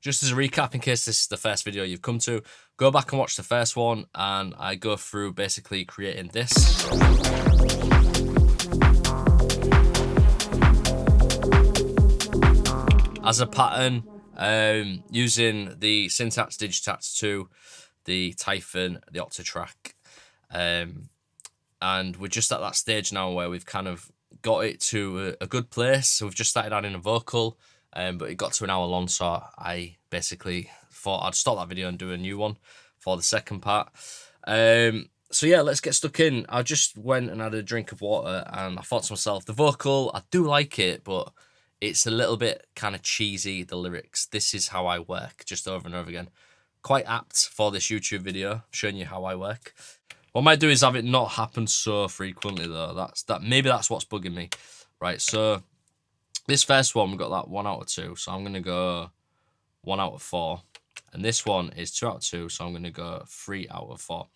Just as a recap, in case this is the first video you've come to, go back and watch the first one, and I go through basically creating this. As a pattern, using the Syntakt, Digitakt 2, the Typhon, the Octatrack, and we're just at that stage now where we've kind of got it to a good place. So we've just started adding a vocal, but it got to an hour long, so I basically thought I'd stop that video and do a new one for the second part. So yeah, let's get stuck in. I just went and had a drink of water, and I thought to myself, the vocal, I do like it, but it's a little bit kind of cheesy, the lyrics. This is how I work, just over and over again. Quite apt for this YouTube video, showing you how I work. What I might do is have it not happen so frequently though. Maybe that's what's bugging me. Right, so this first one, we got that 1 out of 2. So I'm gonna go 1 out of 4. And this one is 2 out of 2, so I'm gonna go 3 out of 4.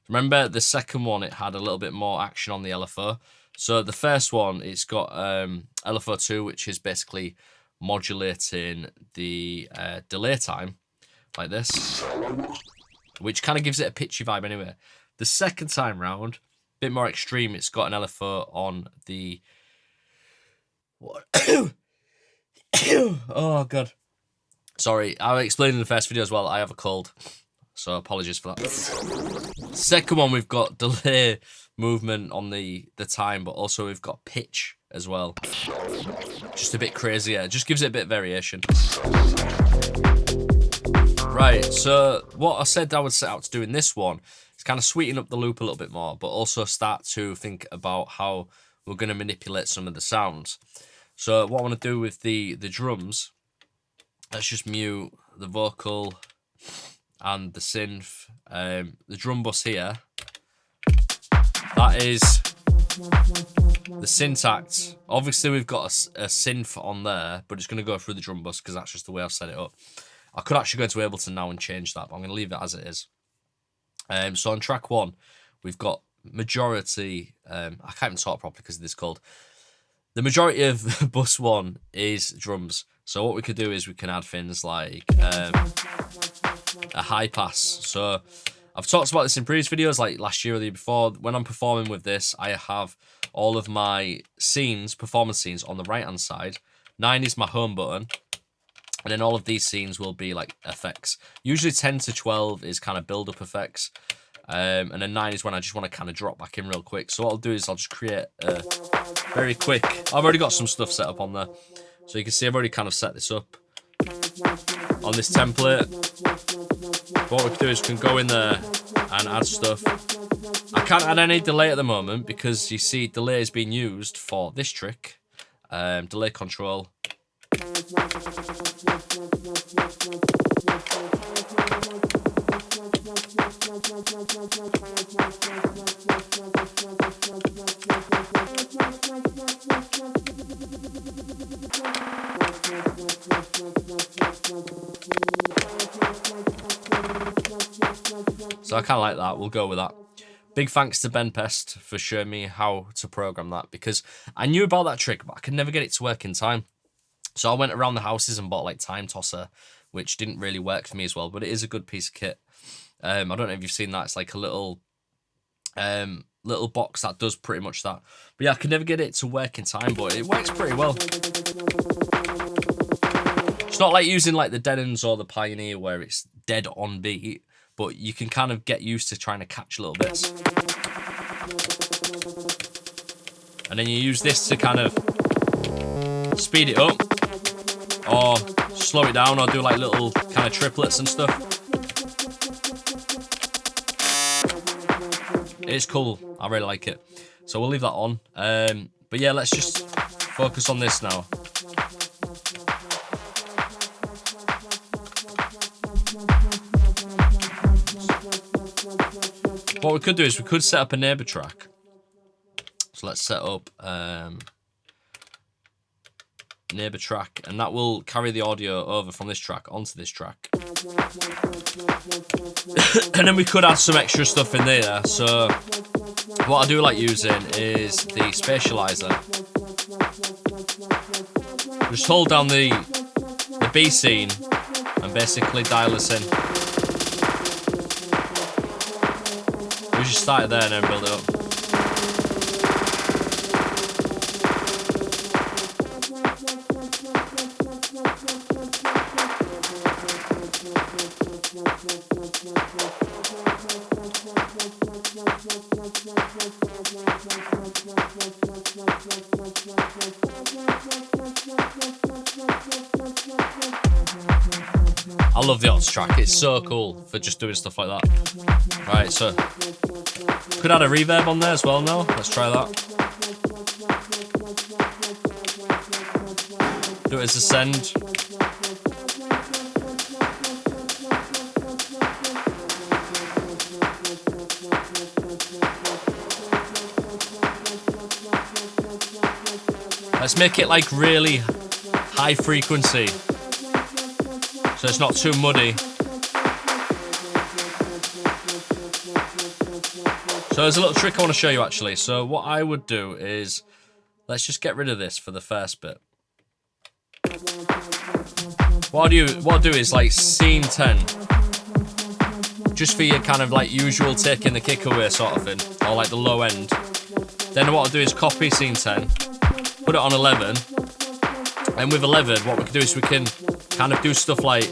Remember the second one, it had a little bit more action on the LFO. So the first one, it's got LFO2, which is basically modulating the delay time, like this, which kind of gives it a pitchy vibe anyway. The second time round, a bit more extreme, it's got an LFO on the... Oh, God. Sorry, I explained in the first video as well, I have a cold, so apologies for that. Second one, we've got delay movement on the time, but also we've got pitch as well. Just a bit crazier. It just gives it a bit of variation. Right, so what I said I would set out to do in this one is kind of sweeten up the loop a little bit more, but also start to think about how we're going to manipulate some of the sounds. So what I want to do with the drums, let's just mute the vocal and the synth. The drum bus here, that is the Syntakt. Obviously we've got a synth on there, but it's going to go through the drum bus because that's just the way I've set it up. I could actually go into Ableton now and change that, but I'm going to leave it as it is. So on track 1, we've got majority, I can't even talk properly because of this cold. The majority of bus 1 is drums. So what we could do is we can add things like a high pass. So I've talked about this in previous videos, like last year or the year before. When I'm performing with this, I have all of my scenes, performance scenes, on the right-hand side. 9 is my home button. And then all of these scenes will be like effects. Usually 10 to 12 is kind of build-up effects. And then 9 is when I just want to kind of drop back in real quick. So what I'll do is I'll just create a very quick... I've already got some stuff set up on there. So you can see I've already kind of set this up on this template. What we can do is we can go in there and add stuff. I can't add any delay at the moment because you see delay is being used for this trick. Delay control. So I kind of like that. We'll go with that. Big thanks to Ben Pest for showing me how to program that, because I knew about that trick, but I could never get it to work in time. So I went around the houses and bought like Time Tosser, which didn't really work for me as well, but it is a good piece of kit. I don't know if you've seen that. It's like a little box that does pretty much that. But yeah, I could never get it to work in time, but it works pretty well. It's not like using like the Denons or the Pioneer where it's dead on beat, but you can kind of get used to trying to catch little bits. And then you use this to kind of speed it up, or slow it down, or do like little kind of triplets and stuff. It's cool. I really like it. So we'll leave that on. But yeah, let's just focus on this now. What we could do is we could set up a neighbor track. So let's set up neighbor track, and that will carry the audio over from this track onto this track. And then we could add some extra stuff in there. So what I do like using is the spatializer. Just hold down the B scene and basically dial this in. We just start it there and then build it up. I love the Octatrack, it's so cool for just doing stuff like that. Right, so could add a reverb on there as well now. Let's try that. Do it as a send. Let's make it like really high frequency, so it's not too muddy. So there's a little trick I want to show you actually. So what I would do is, let's just get rid of this for the first bit. What I'll do is like scene 10. Just for your kind of like usual taking the kick away sort of thing, or like the low end. Then what I'll do is copy scene 10, put it on 11, and with 11 what we can do is we can kind of do stuff like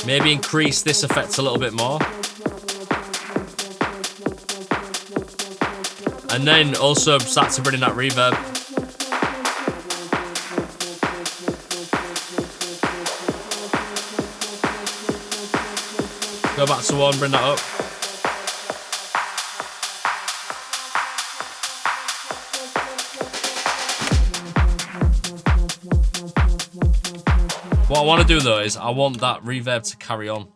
maybe increase this effect a little bit more. And then also start to bring in that reverb. Go back to 1, bring that up. What I want to do though is I want that reverb to carry on.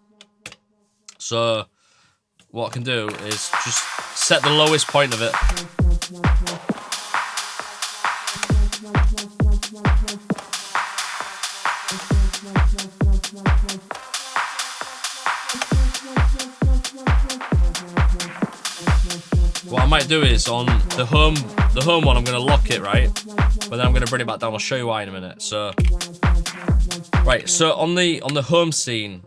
So what I can do is just set the lowest point of it. What I might do is on the home one I'm going to lock it, right? But then I'm going to bring it back down. I'll show you why in a minute. So right, so on the home scene,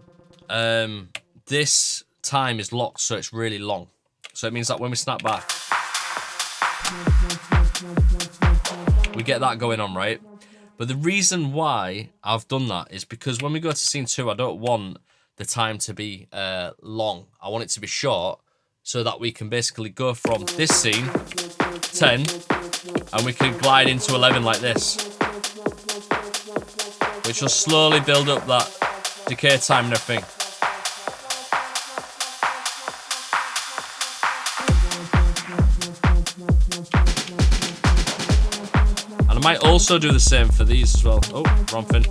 this time is locked, so it's really long. So it means that when we snap back, we get that going on, right? But the reason why I've done that is because when we go to scene 2, I don't want the time to be long. I want it to be short, so that we can basically go from this scene, 10, and we can glide into 11 like this, which will slowly build up that decay time and everything. And I might also do the same for these as well. Oh, wrong thing.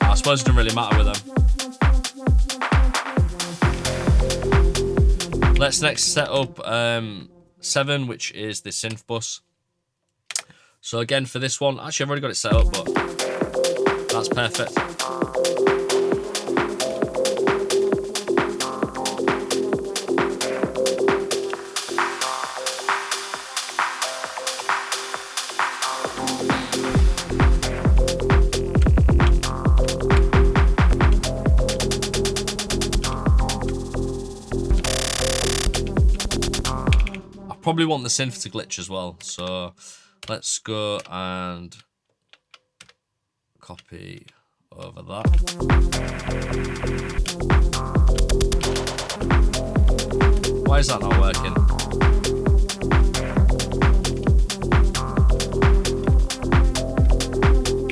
I suppose it doesn't really matter with them. Let's next set up 7, which is the synth bus. So again, for this one, actually I've already got it set up, but that's perfect. Probably want the synth to glitch as well, so let's go and copy over that. Why is that not working?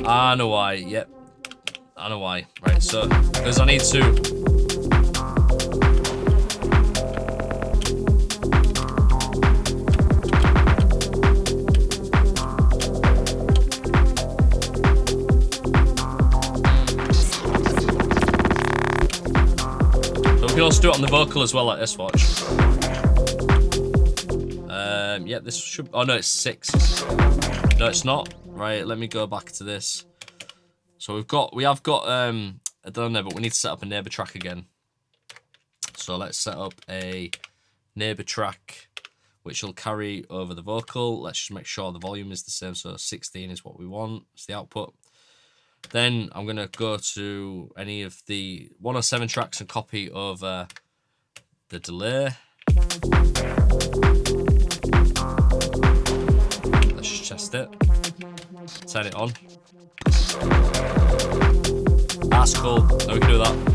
I know why, yep. I know why. Right, so because I need to we can also do it on the vocal as well, like this, watch. Yeah, this should... Oh, no, it's 6. No, it's not. Right, let me go back to this. So we have got, I don't know, but we need to set up a neighbor track again. So let's set up a neighbor track. which will carry over the vocal. Let's just make sure the volume is the same, so 16 is what we want. It's the output. Then I'm going to go to any of the 107 tracks and copy over the delay. Let's just test it. Turn it on. That's cool. Now we can do that.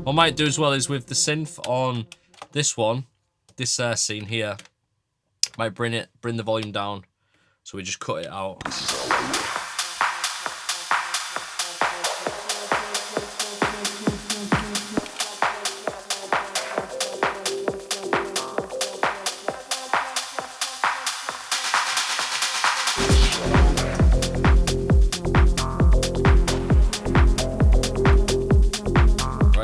What I might do as well is with the synth on this one, this scene here, might bring the volume down, so we just cut it out.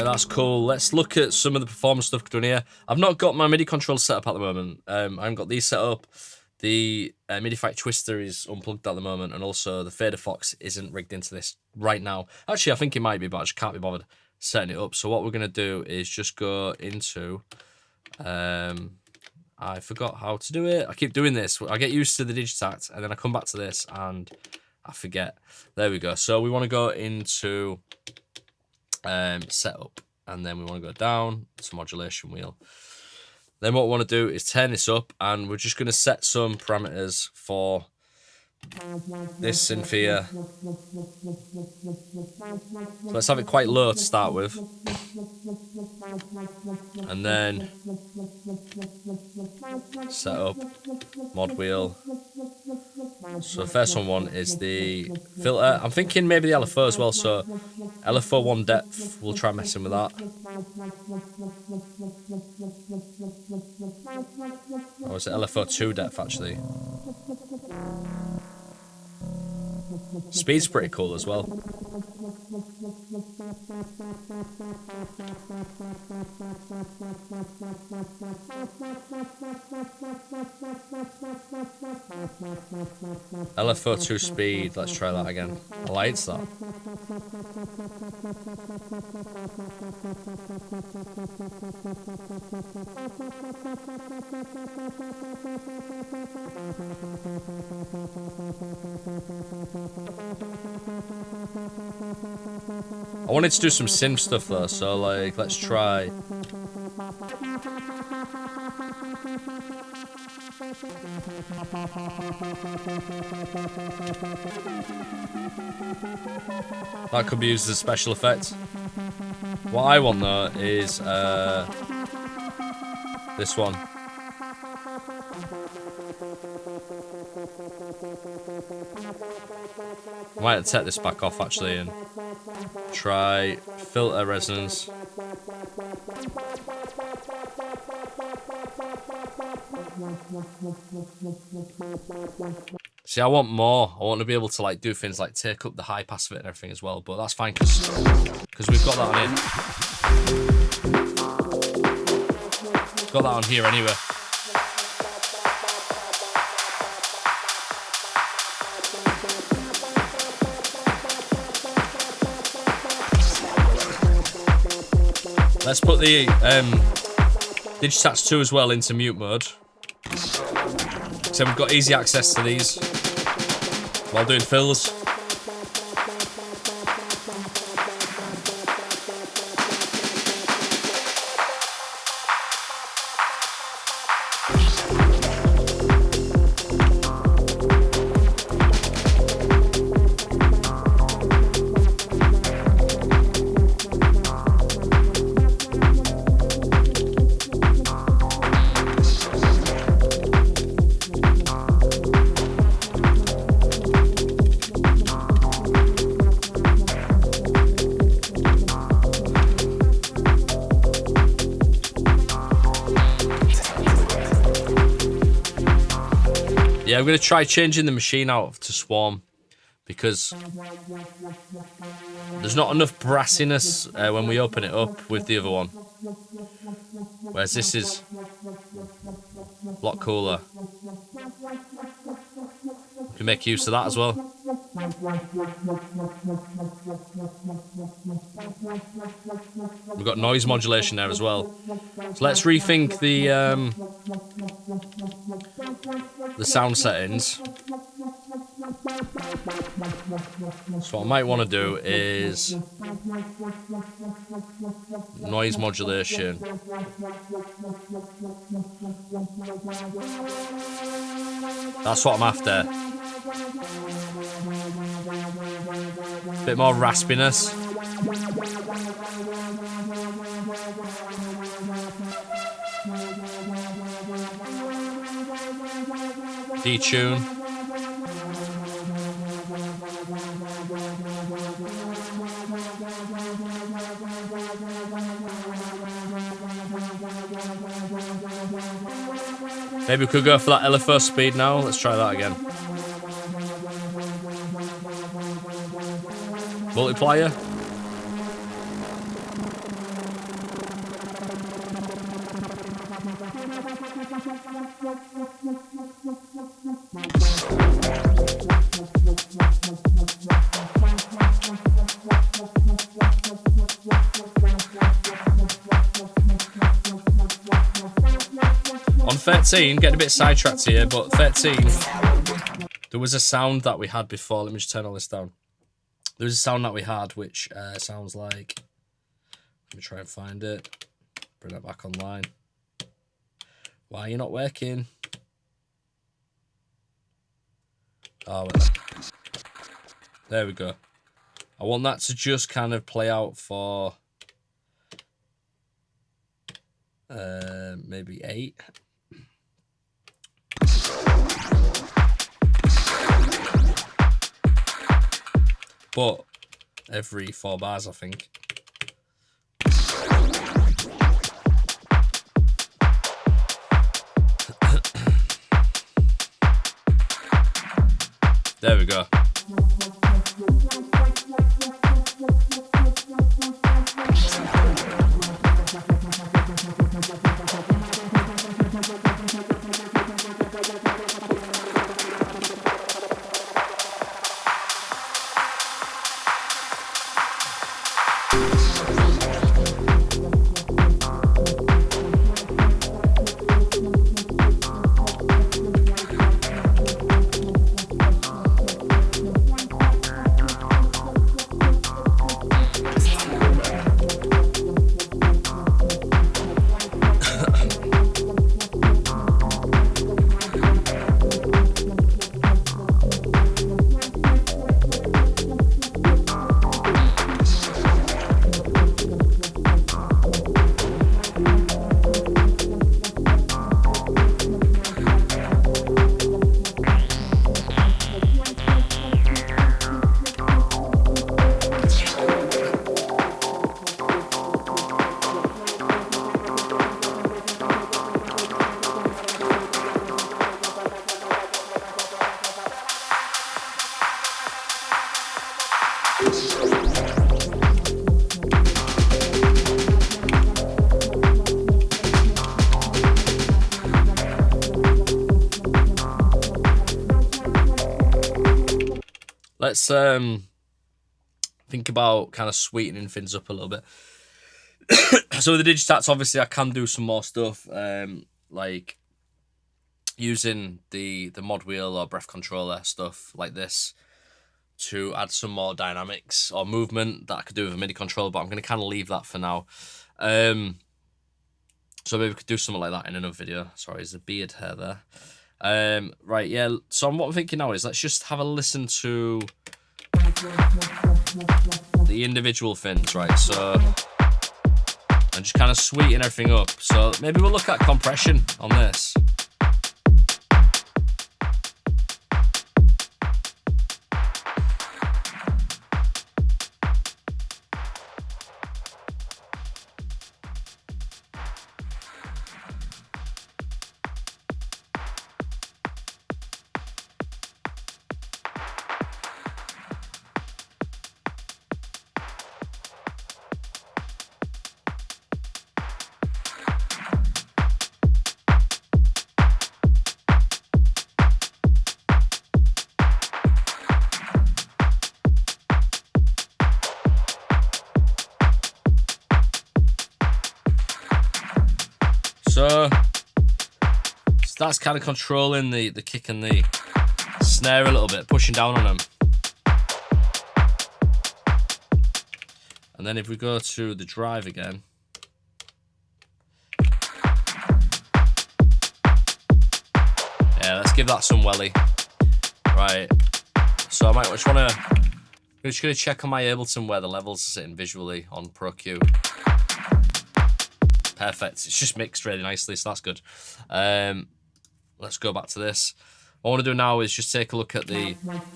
That's cool. Let's look at some of the performance stuff done here. I've not got my MIDI controls set up at the moment. I haven't got these set up. The MIDI Fight Twister is unplugged at the moment, and also the Fader Fox isn't rigged into this right now. Actually, I think it might be, but I just can't be bothered setting it up. So what we're going to do is just go into... I forgot how to do it. I keep doing this. I get used to the Digitakt, and then I come back to this, and I forget. There we go. So we want to go into... setup, and then we want to go down to modulation wheel. Then what we want to do is turn this up, and we're just going to set some parameters for this synth here. So let's have it quite low to start with, and then set up mod wheel. So the first one is the filter. I'm thinking maybe the LFO as well, so LFO 1 depth, we'll try messing with that. Or is it LFO 2 depth actually? Speed's pretty cool as well. LFO 2 speed, let's try that again. I like that. I wanted to do some synth stuff though, so like, let's try. That could be used as a special effect. What I want though is this one. I might have to take this back off actually and try filter resonance. See, I want more. I want to be able to like do things like take up the high pass of it and everything as well, but that's fine because we've got that on here. Got that on here anyway. Let's put the Digitakt 2 as well into mute mode. So we've got easy access to these while doing fills. Yeah, I'm going to try changing the machine out to Swarm because there's not enough brassiness when we open it up with the other one. Whereas this is a lot cooler. We can make use of that as well. We've got noise modulation there as well. So let's rethink the sound settings. So what I might want to do is noise modulation. That's what I'm after. Bit more raspiness. Detune. Maybe we could go for that LFO speed now. Let's try that again. Multiplier. On 13, getting a bit sidetracked here, but 13, there was a sound that we had before. Let me just turn all this down. There was a sound that we had which sounds like, let me try and find it, bring it back online. Why are you not working? Oh, well, there we go. I want that to just kind of play out for maybe 8. But every 4 bars, I think. There we go. Let's think about kind of sweetening things up a little bit. So with the Digitakts, obviously I can do some more stuff, like using the mod wheel or breath controller stuff like this to add some more dynamics or movement that I could do with a MIDI controller, but I'm going to kind of leave that for now. So maybe we could do something like that in another video. Sorry, there's a beard hair there. Right, yeah, so what I'm thinking now is let's just have a listen to the individual things, right? So, and just kind of sweeten everything up. So maybe we'll look at compression on this. So that's kind of controlling the kick and the snare a little bit, pushing down on them. And then if we go to the drive again, yeah, let's give that some welly. Right, so I might just want to, I'm just going to check on my Ableton where the levels are sitting visually on Pro Q. Perfect, it's just mixed really nicely, so that's good. Let's go back to this. What I want to do now is just take a look at the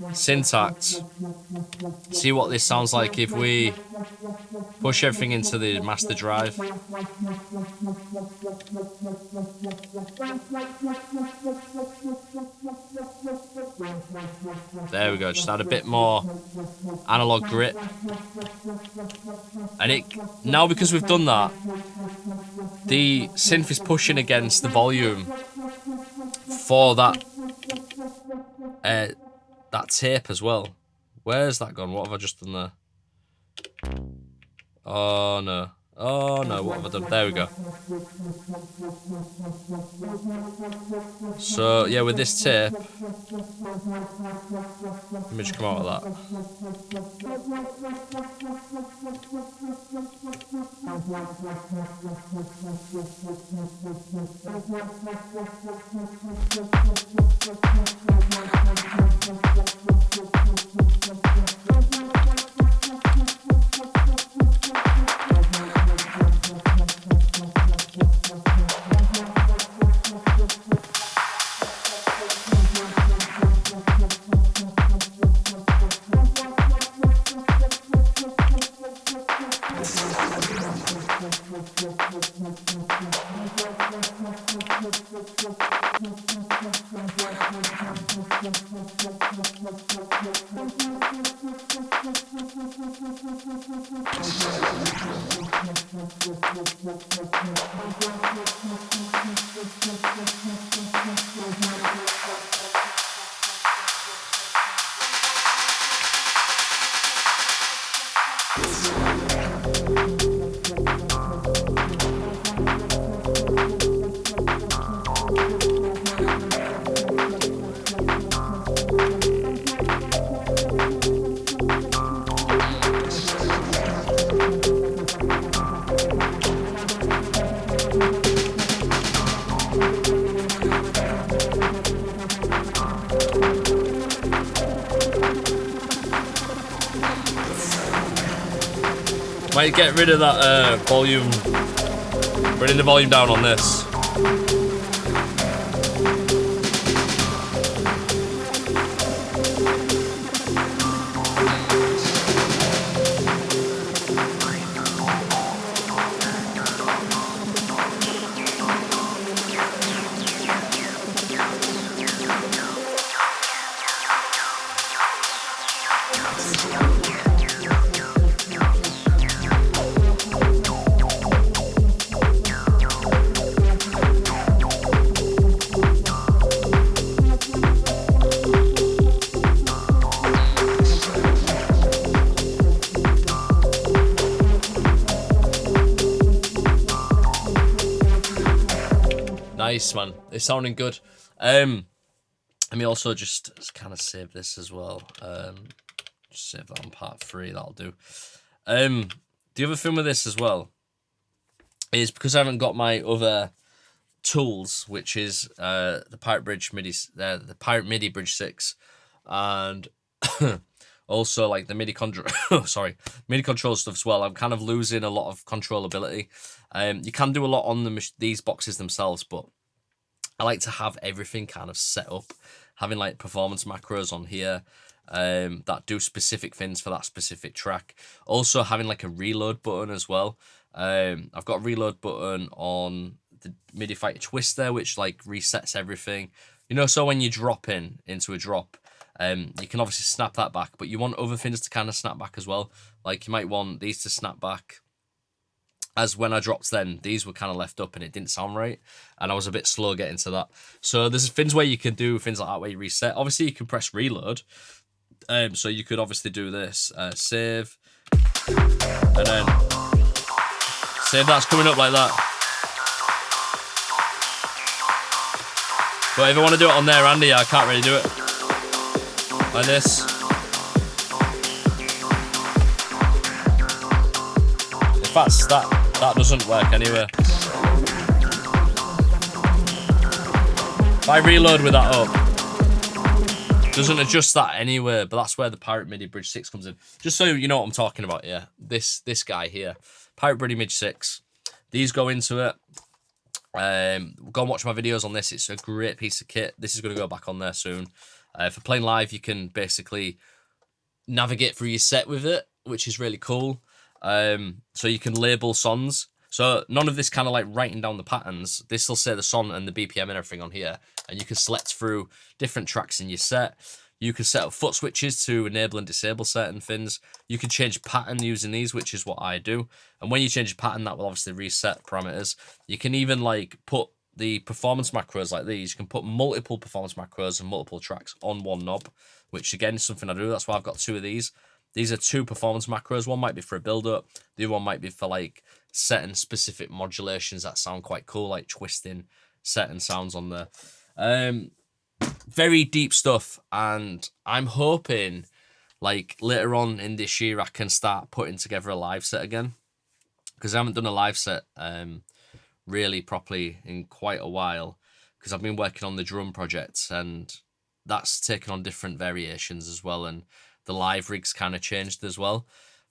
Syntakt, see what this sounds like if we push everything into the master drive. There we go, just add a bit more analog grit. And now because we've done that, the synth is pushing against the volume for that tape as well. Where's that gone? What have I just done there? Oh no. Oh no, what have I done? There we go. So yeah, with this tape, let me just come out of that. Might get rid of that volume, bringing the volume down on this. Nice, man. It's sounding good. Let me also just kind of save this as well. Just save that on part 3. That'll do. The other thing with this as well is because I haven't got my other tools, which is the Pirate Bridge MIDI, the Pirate MIDI Bridge 6, and also like the MIDI MIDI control stuff as well. I'm kind of losing a lot of controllability. You can do a lot on these boxes themselves, but I like to have everything kind of set up, having like performance macros on here that do specific things for that specific track. Also having like a reload button as well. I've got a reload button on the MIDI Fighter Twist there, which like resets everything. You know, so when you drop into a drop, you can obviously snap that back, but you want other things to kind of snap back as well. Like you might want these to snap back. As when I dropped then, these were kind of left up and it didn't sound right. And I was a bit slow getting to that. So there's things where you can do things like that where you reset. Obviously, you can press reload. So you could obviously do this. Save. And then save that's coming up like that. But if I want to do it on there and here, I can't really do it like this. In fact, that doesn't work anyway. If I reload with that up, doesn't adjust that anyway, but that's where the Pirate MIDI Bridge 6 comes in. Just so you know what I'm talking about, yeah. This guy here, Pirate MIDI Bridge 6. These go into it. Go and watch my videos on this. It's a great piece of kit. This is going to go back on there soon. For playing live, you can basically navigate through your set with it, which is really cool. So you can label songs. So none of this kind of like writing down the patterns. This will say the song and the BPM and everything on here. And you can select through different tracks in your set. You can set up foot switches to enable and disable certain things. You can change pattern using these, which is what I do. And when you change a pattern, that will obviously reset parameters. You can even like put the performance macros like these. You can put multiple performance macros and multiple tracks on one knob, which again is something I do. That's why I've got 2 of these. These are 2 performance macros. One might be for a build-up. The other one might be for like setting specific modulations that sound quite cool, like twisting certain sounds on there. Very deep stuff, and I'm hoping like later on in this year I can start putting together a live set again, because I haven't done a live set really properly in quite a while, because I've been working on the drum project and that's taken on different variations as well, and the live rig's kind of changed as well.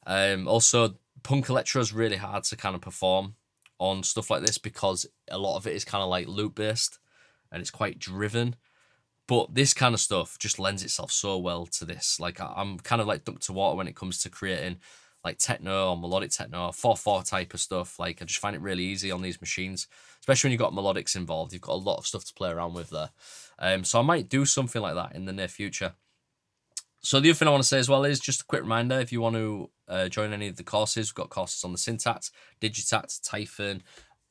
Also, punk electro is really hard to kind of perform on stuff like this because a lot of it is kind of like loop based and it's quite driven. But this kind of stuff just lends itself so well to this. Like I'm kind of like ducked to water when it comes to creating like techno or melodic techno, 4/4 type of stuff. Like I just find it really easy on these machines, especially when you've got melodics involved. You've got a lot of stuff to play around with there. So I might do something like that in the near future. So the other thing I want to say as well is just a quick reminder, if you want to join any of the courses, we've got courses on the Syntakt, Digitakt, Typhon,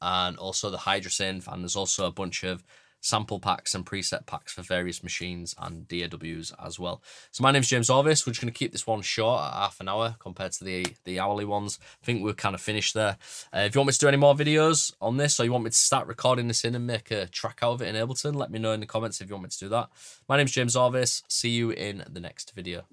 and also the Synth, and there's also a bunch of sample packs and preset packs for various machines and DAWs as well. So my name's James Orvis. We're just going to keep this one short at half an hour compared to the hourly ones. I think we're kind of finished there. If you want me to do any more videos on this, or you want me to start recording this in and make a track out of it in Ableton, let me know in the comments if you want me to do that. My name's James Orvis. See you in the next video.